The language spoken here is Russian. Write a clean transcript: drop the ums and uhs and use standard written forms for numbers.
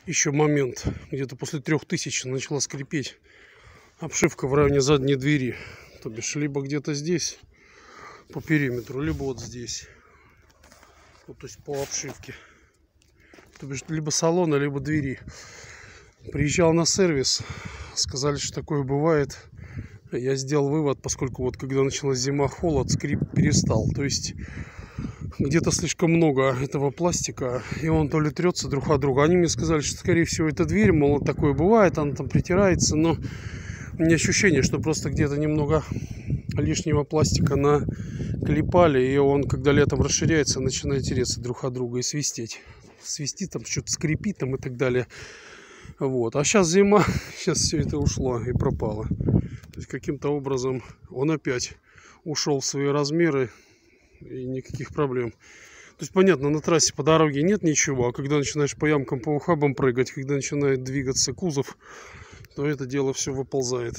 еще момент. Где-то после 3000 начала скрипеть обшивка в районе задней двери. То бишь, либо где-то здесь, по периметру, либо вот здесь. Вот, то есть по обшивке. То бишь, либо салона, либо двери. Приезжал на сервис, сказали, что такое бывает. Я сделал вывод, поскольку вот когда началась зима, холод, скрип перестал. То есть где-то слишком много этого пластика, и он то ли трется друг от друга. Они мне сказали, что скорее всего это дверь, мол, такое бывает, она там притирается, но у меня ощущение, что просто где-то немного лишнего пластика наклепали, и он, когда летом расширяется, начинает тереться друг от друга и свистеть. Свистит там, что-то скрипит там и так далее. Вот. А сейчас зима, сейчас все это ушло и пропало. То есть каким-то образом он опять ушел в свои размеры, и никаких проблем. То есть понятно, на трассе по дороге нет ничего, а когда начинаешь по ямкам, по ухабам прыгать, когда начинает двигаться кузов, то это дело все выползает.